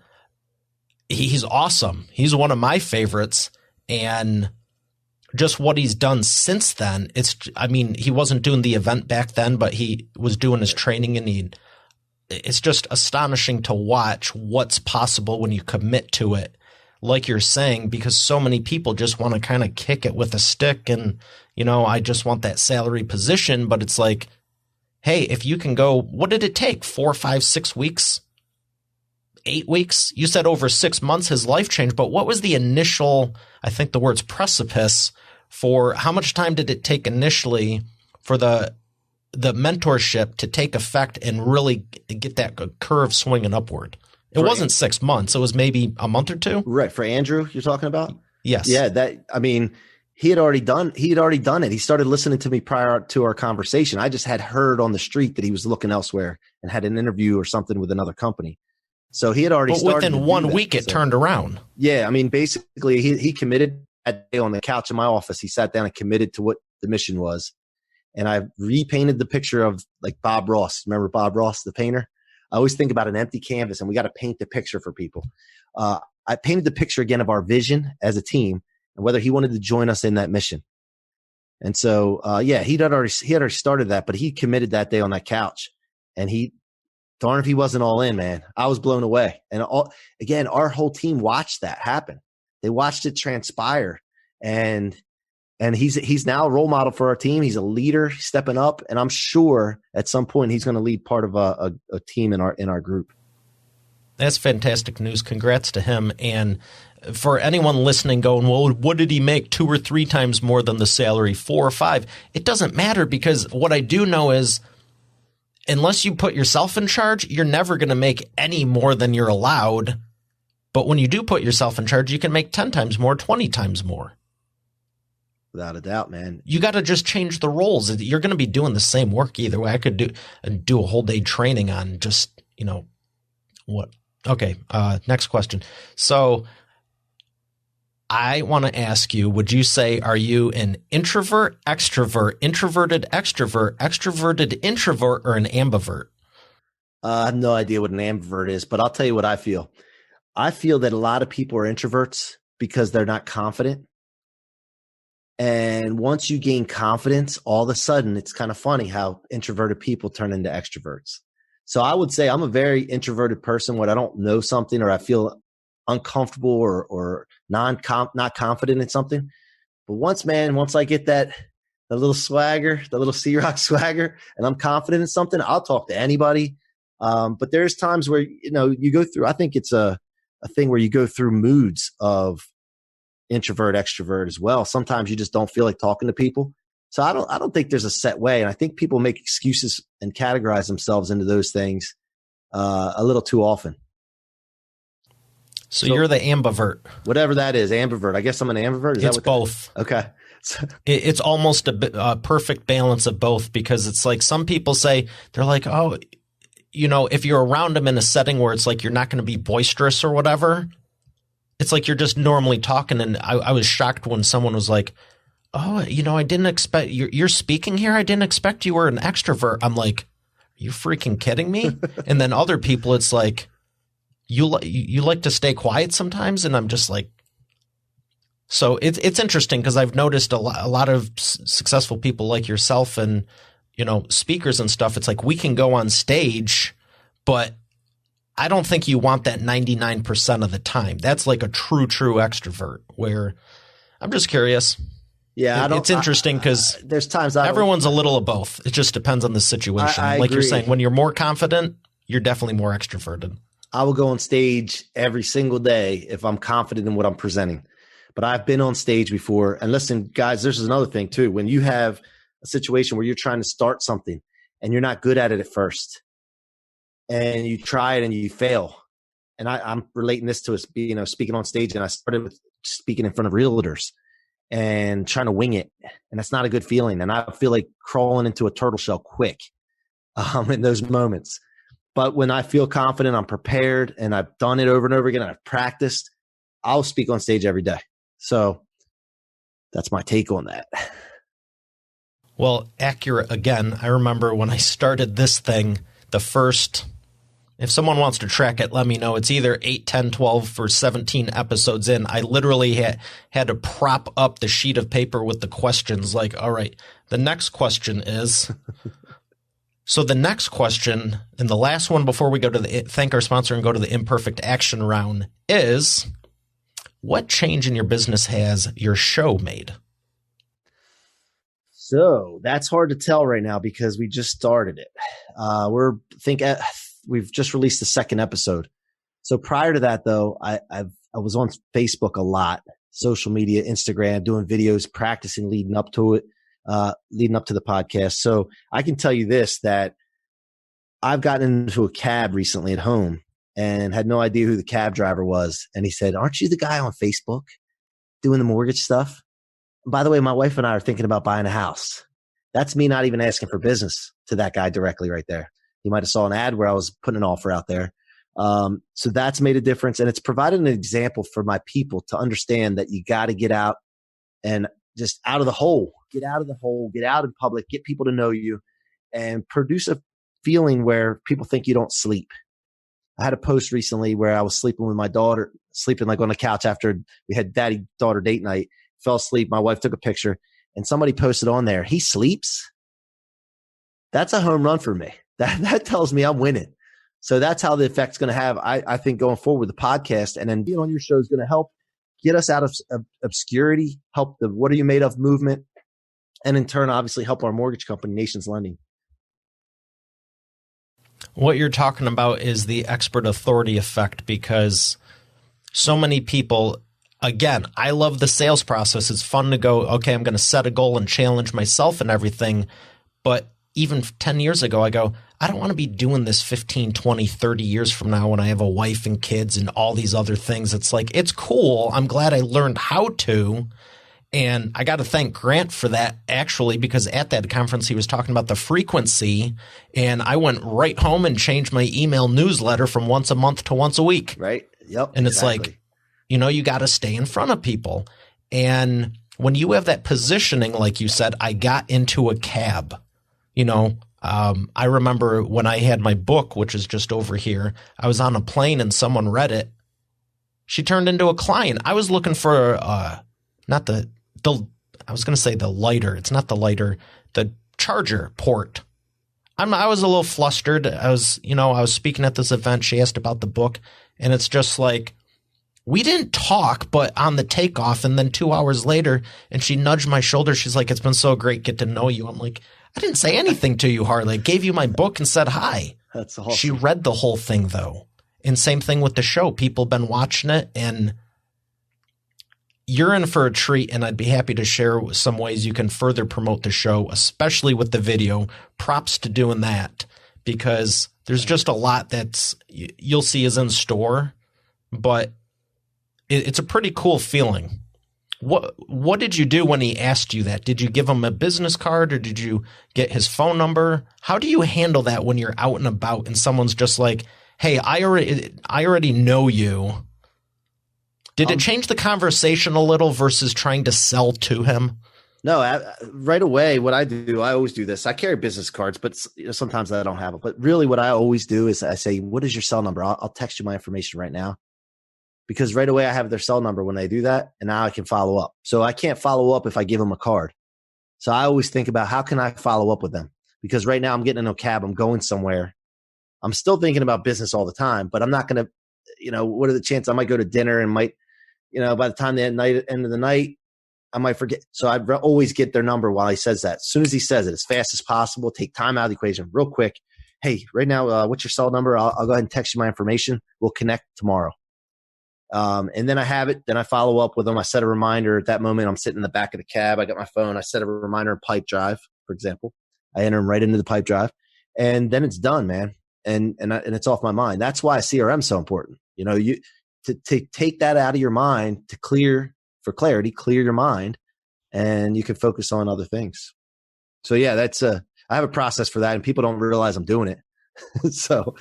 he's awesome. He's one of my favorites, and just what he's done since then. He wasn't doing the event back then, but he was doing his training, and it's just astonishing to watch what's possible when you commit to it. Like you're saying, because so many people just want to kind of kick it with a stick and, I just want that salary position. But it's like, hey, if you can go, what did it take? 4, 5, 6 weeks, 8 weeks? You said over 6 months his life changed. But what was the initial, I think the word's precipice, for how much time did it take initially for the mentorship to take effect and really get that curve swinging upward? It wasn't 6 months. It was maybe a month or two. Right. For Andrew, you're talking about? Yes. Yeah. He had already done it. He started listening to me prior to our conversation. I just had heard on the street that he was looking elsewhere and had an interview or something with another company. So he had already started. But within 1 week, it turned around. Yeah. Basically he committed that day on the couch in my office. He sat down and committed to what the mission was. And I repainted the picture of like Bob Ross. Remember Bob Ross, the painter? I always think about an empty canvas, and we got to paint the picture for people. I painted the picture again of our vision as a team and whether he wanted to join us in that mission. And so, he had already started that, but he committed that day on that couch, and darn if he wasn't all in, man. I was blown away. And our whole team watched that happen. They watched it transpire, and he's now a role model for our team. He's a leader stepping up, and I'm sure at some point he's going to lead part of a team in our group. That's fantastic news. Congrats to him. And for anyone listening going, well, what did he make? 2 or 3 times more than the salary, 4 or 5? It doesn't matter, because what I do know is unless you put yourself in charge, you're never going to make any more than you're allowed. But when you do put yourself in charge, you can make 10 times more, 20 times more. Without a doubt, man. You got to just change the roles. You're going to be doing the same work either way. I could do a whole day training on just, what. Okay, next question. So I want to ask you, would you say, are you an introvert, extrovert, introverted, extrovert, extroverted, introvert, or an ambivert? I have no idea what an ambivert is, but I'll tell you what I feel. I feel that a lot of people are introverts because they're not confident. And once you gain confidence, all of a sudden, it's kind of funny how introverted people turn into extroverts. So I would say I'm a very introverted person when I don't know something or I feel uncomfortable or not confident in something. But once I get the little swagger, the little C-Rock swagger, and I'm confident in something, I'll talk to anybody. But there's times where, you go through, I think it's a thing where you go through moods of introvert, extrovert as well. Sometimes you just don't feel like talking to people. So I don't think there's a set way. And I think people make excuses and categorize themselves into those things a little too often. So you're the ambivert. Whatever that is, ambivert. I guess I'm an ambivert. Is it's that both. Okay. It's almost a perfect balance of both, because it's like some people say, they're like, oh, you know, if you're around them in a setting where it's like you're not going to be boisterous or whatever, it's like you're just normally talking. And I was shocked when someone was like, oh, you know, I didn't expect you're speaking here. I didn't expect you were an extrovert. I'm like, are you freaking kidding me? And then other people, it's like, you like to stay quiet sometimes. And I'm just like, so it's interesting, because I've noticed a lot of successful people like yourself and, you know, speakers and stuff. It's like we can go on stage, but I don't think you want that 99% of the time. That's like a true extrovert, where I'm just curious. Yeah, it's interesting because there's times everyone's a little of both. It just depends on the situation. Like agree. You're saying, when you're more confident, you're definitely more extroverted. I will go on stage every single day if I'm confident in what I'm presenting. But I've been on stage before. And listen, guys, this is another thing too. When you have a situation where you're trying to start something and you're not good at it at first, and you try it and you fail. And I'm relating this to us, you know, speaking on stage. And I started with speaking in front of realtors and trying to wing it. And that's not a good feeling. And I feel like crawling into a turtle shell quick in those moments. But when I feel confident, I'm prepared, and I've done it over and over again, I've practiced, I'll speak on stage every day. So that's my take on that. Well, accurate again. I remember when I started this thing, the first, if someone wants to track it, let me know. It's either 8, 10, 12, or 17 episodes in. I literally had to prop up the sheet of paper with the questions. Like, all right, the next question is. So the next question, and the last one before we go to thank our sponsor and go to the imperfect action round, is, what change in your business has your show made? So that's hard to tell right now because we just started it. We've just released the second episode. So prior to that, though, I was on Facebook a lot, social media, Instagram, doing videos, practicing leading up to it, leading up to the podcast. So I can tell you this, that I've gotten into a cab recently at home and had no idea who the cab driver was. And he said, "Aren't you the guy on Facebook doing the mortgage stuff? And by the way, my wife and I are thinking about buying a house." That's me not even asking for business to that guy directly right there. He might have saw an ad where I was putting an offer out there. So that's made a difference. And it's provided an example for my people to understand that you got to get out and just out of the hole, get out in public, get people to know you, and produce a feeling where people think you don't sleep. I had a post recently where I was sleeping with my daughter, sleeping like on the couch after we had daddy-daughter date night, fell asleep. My wife took a picture and somebody posted on there, "He sleeps." That's a home run for me. That tells me I'm winning. So that's how the effect's going to have, I think, going forward with the podcast. And then being on your show is going to help get us out of obscurity, help the "what are you made of" movement, and in turn, obviously, help our mortgage company, Nations Lending. What you're talking about is the expert authority effect, because so many people, again, I love the sales process. It's fun to go, okay, I'm going to set a goal and challenge myself and everything. But even 10 years ago, I go, I don't want to be doing this 15, 20, 30 years from now when I have a wife and kids and all these other things. It's like, it's cool. I'm glad I learned how to. And I got to thank Grant for that, actually, because at that conference, he was talking about the frequency. And I went right home and changed my email newsletter from once a month to once a week. Right. Yep. And it's like, you know, you got to stay in front of people. And when you have that positioning, like you said, I got into a cab, you know. I remember when I had my book, which is just over here, I was on a plane and someone read it. She turned into a client. I was looking for not the I was going to say the lighter. It's not the lighter, the charger port. I was a little flustered. I was speaking at this event. She asked about the book, and it's just like, we didn't talk, but on the takeoff, and then 2 hours later, and she nudged my shoulder. She's like, "It's been so great get to know you." I'm like, I didn't say anything to you hardly. I gave you my book and said hi. That's awesome. She read the whole thing, though. And same thing with the show. People have been watching it, and you're in for a treat, and I'd be happy to share some ways you can further promote the show, especially with the video. Props to doing that, because there's just a lot that's you'll see is in store, but it's a pretty cool feeling. What did you do when he asked you that? Did you give him a business card, or did you get his phone number? How do you handle that when you're out and about and someone's just like, hey, I already know you? Did it change the conversation a little versus trying to sell to him? No, right away, what I do, I always do this. I carry business cards, but sometimes I don't have them. But really what I always do is I say, what is your cell number? I'll text you my information right now. Because right away I have their cell number when they do that, and now I can follow up. So I can't follow up if I give them a card. So I always think about how can I follow up with them? Because right now I'm getting in a cab, I'm going somewhere. I'm still thinking about business all the time, but I'm not going to, what are the chances I might go to dinner and might, by the time end of the night, I might forget. So I'd always get their number while he says that. As soon as he says it, as fast as possible, take time out of the equation real quick. Hey, right now, what's your cell number? I'll go ahead and text you my information. We'll connect tomorrow. And then I have it. Then I follow up with them. I set a reminder at that moment. I'm sitting in the back of the cab. I got my phone. I set a reminder in Pipedrive, for example. I enter them right into the Pipedrive, and then it's done, man. And it's off my mind. That's why CRM is so important. To take that out of your mind clear your mind, and you can focus on other things. So yeah, I have a process for that, and people don't realize I'm doing it. So.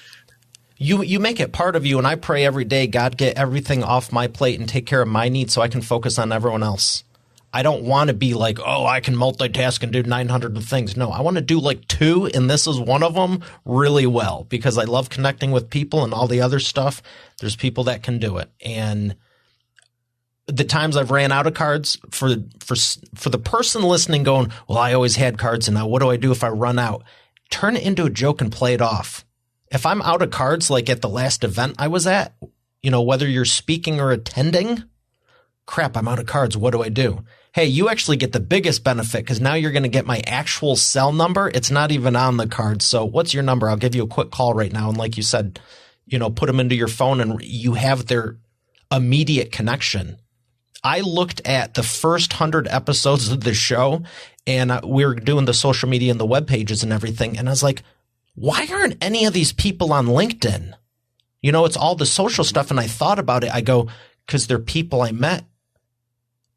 You make it part of you, and I pray every day, God, get everything off my plate and take care of my needs so I can focus on everyone else. I don't want to be like, oh, I can multitask and do 900 things. No, I want to do like 2, and this is one of them really well, because I love connecting with people, and all the other stuff, there's people that can do it. And the times I've ran out of cards, for the person listening going, well, I always had cards, and now what do I do if I run out? Turn it into a joke and play it off. If I'm out of cards, like at the last event I was at, whether you're speaking or attending, crap, I'm out of cards. What do I do? Hey, you actually get the biggest benefit, because now you're going to get my actual cell number. It's not even on the card. So what's your number? I'll give you a quick call right now. And like you said, put them into your phone, and you have their immediate connection. I looked at the first 100 episodes of the show, and we were doing the social media and the web pages and everything. And I was like, why aren't any of these people on LinkedIn? It's all the social stuff. And I thought about it. I go, because they're people I met,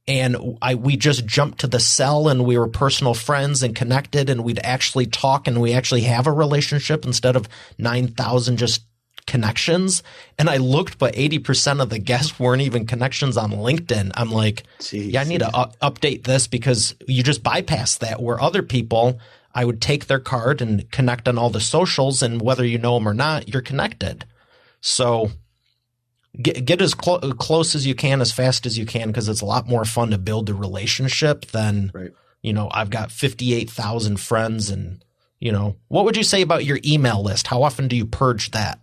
and we just jumped to the cell, and we were personal friends and connected, and we'd actually talk, and we actually have a relationship instead of 9,000 just connections. And I looked, but 80% of the guests weren't even connections on LinkedIn. I'm like, I need to update this, because you just bypass that, where other people, I would take their card and connect on all the socials, and whether you know them or not, you're connected. So get as close as you can, as fast as you can, because it's a lot more fun to build a relationship than, I've got 58,000 friends. And, what would you say about your email list? How often do you purge that?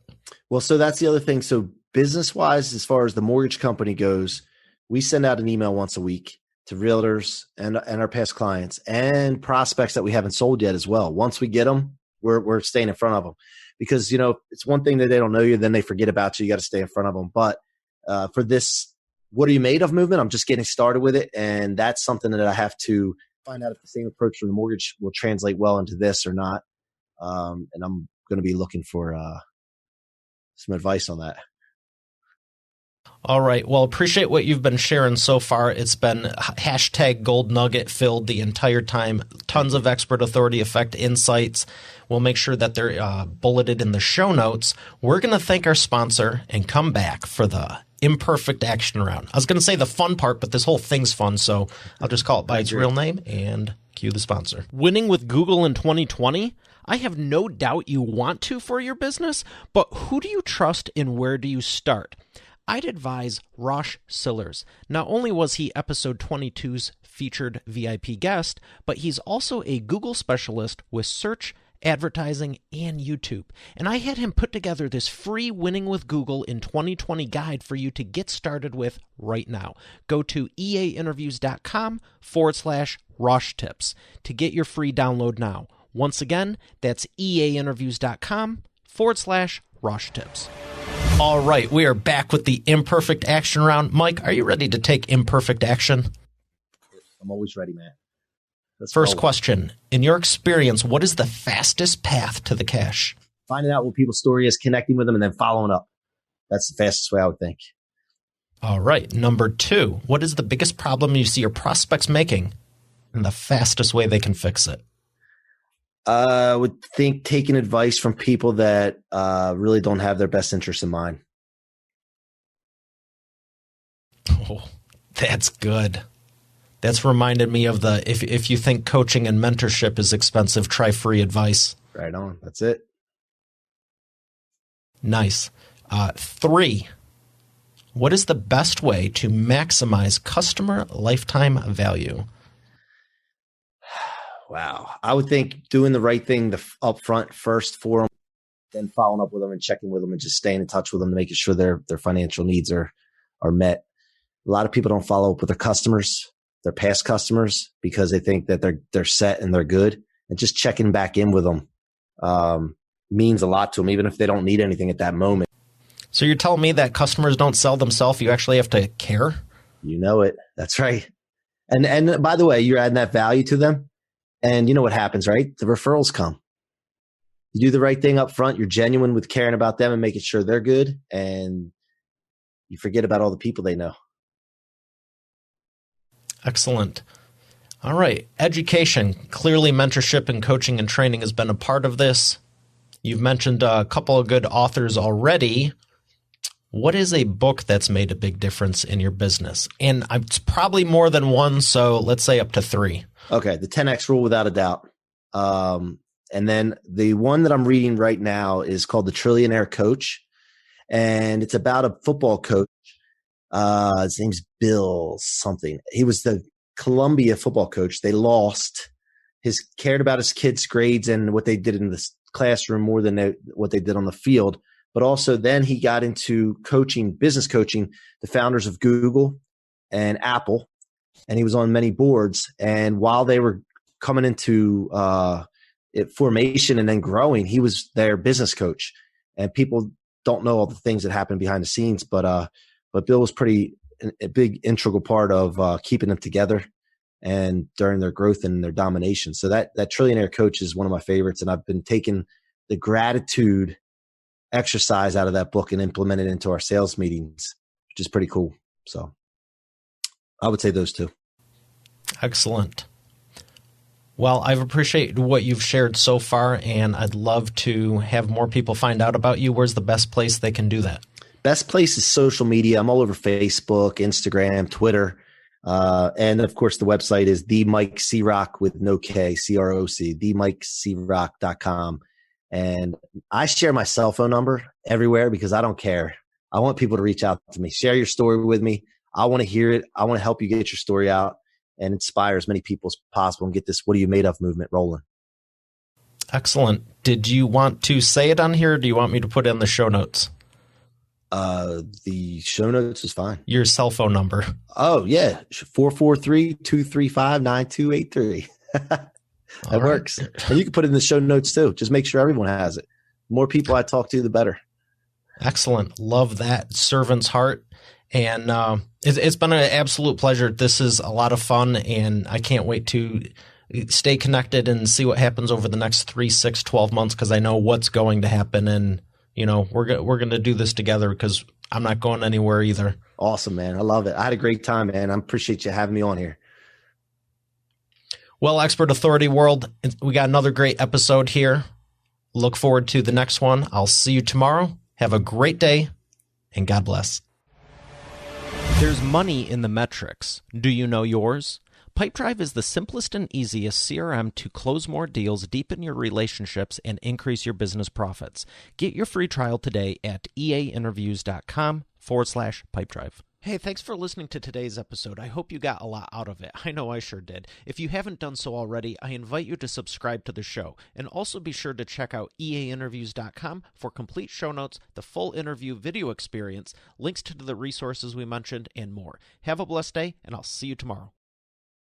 Well, so that's the other thing. So business-wise, as far as the mortgage company goes, we send out an email once a week to realtors and our past clients and prospects that we haven't sold yet as well. Once we get them, we're staying in front of them, because, it's one thing that they don't know you, then they forget about you. You got to stay in front of them. But for this, what are you made of movement? I'm just getting started with it. And that's something that I have to find out if the same approach for the mortgage will translate well into this or not. And I'm going to be looking for some advice on that. All right. Well, appreciate what you've been sharing so far. It's been #gold nugget filled the entire time. Tons of expert authority effect insights. We'll make sure that they're bulleted in the show notes. We're going to thank our sponsor and come back for the imperfect action round. I was going to say the fun part, but this whole thing's fun, so I'll just call it by its real name and cue the sponsor. Winning with Google in 2020? I have no doubt you want to for your business, but who do you trust and where do you start? I'd advise Rosh Sillars. Not only was he episode 22's featured VIP guest, but he's also a Google specialist with search, advertising, and YouTube. And I had him put together this free Winning with Google in 2020 guide for you to get started with right now. Go to eainterviews.com/Rosh Tips to get your free download now. Once again, that's eainterviews.com/Rosh Tips. All right, we are back with the imperfect action round. Mike, are you ready to take imperfect action? I'm always ready, man. First question. In your experience, what is the fastest path to the cash? Finding out what people's story is, connecting with them, and then following up. That's the fastest way, I would think. All right. Number 2, what is the biggest problem you see your prospects making and the fastest way they can fix it? I would think taking advice from people that really don't have their best interests in mind. Oh, that's good. That's reminded me of the if you think coaching and mentorship is expensive, try free advice. Right on. That's it. Nice. 3, what is the best way to maximize customer lifetime value? Wow. I would think doing the right thing up front first for them, then following up with them and checking with them and just staying in touch with them and making sure their financial needs are met. A lot of people don't follow up with their customers, their past customers, because they think that they're set and they're good. And just checking back in with them means a lot to them, even if they don't need anything at that moment. So you're telling me that customers don't sell themselves, you actually have to care? You know it. That's right. And by the way, you're adding that value to them. And you know what happens, right? The referrals come. You do the right thing up front. You're genuine with caring about them and making sure they're good. And you forget about all the people they know. Excellent. All right. Education. Clearly, mentorship and coaching and training has been a part of this. You've mentioned a couple of good authors already. What is a book that's made a big difference in your business? And it's probably more than one, so let's say up to 3. Okay, the 10X rule, without a doubt. And then the one that I'm reading right now is called The Trillionaire Coach. And it's about a football coach. His name's Bill something. He was the Columbia football coach. They lost. Cared about his kids' grades and what they did in the classroom more than what they did on the field. But also then he got into coaching, business coaching, the founders of Google and Apple. And he was on many boards. And while they were coming into formation and then growing, he was their business coach. And people don't know all the things that happened behind the scenes, but Bill was a big integral part of keeping them together and during their growth and their domination. So that Trillionaire Coach is one of my favorites. And I've been taking the gratitude exercise out of that book and implement it into our sales meetings, which is pretty cool. So I would say those 2. Excellent. Well, I've appreciated what you've shared so far, and I'd love to have more people find out about you. Where's the best place they can do that? Best place is social media. I'm all over Facebook, Instagram, Twitter. And of course, the website is the Mike C. Rock with no K, CROC, themikecrock.com. And I share my cell phone number everywhere because I don't care. I want people to reach out to me. Share your story with me. I want to hear it. I want to help you get your story out and inspire as many people as possible and get this "What Are You Made Of" movement rolling. Excellent. Did you want to say it on here, or do you want me to put it in the show notes? The show notes is fine. Your cell phone number. Oh, yeah. 443-235-9283. That works. And you can put it in the show notes too. Just make sure everyone has it. The more people I talk to, the better. Excellent. Love that servant's heart. And it's been an absolute pleasure. This is a lot of fun, and I can't wait to stay connected and see what happens over the next 3, 6, 12 months, because I know what's going to happen. And, you know, we're going to do this together because I'm not going anywhere either. Awesome, man. I love it. I had a great time, man. I appreciate you having me on here. Well, Expert Authority World, we got another great episode here. Look forward to the next one. I'll see you tomorrow. Have a great day, and God bless. There's money in the metrics. Do you know yours? Pipedrive is the simplest and easiest CRM to close more deals, deepen your relationships, and increase your business profits. Get your free trial today at eainterviews.com/pipedrive. Hey, thanks for listening to today's episode. I hope you got a lot out of it. I know I sure did. If you haven't done so already, I invite you to subscribe to the show. And also be sure to check out eainterviews.com for complete show notes, the full interview video experience, links to the resources we mentioned, and more. Have a blessed day, and I'll see you tomorrow.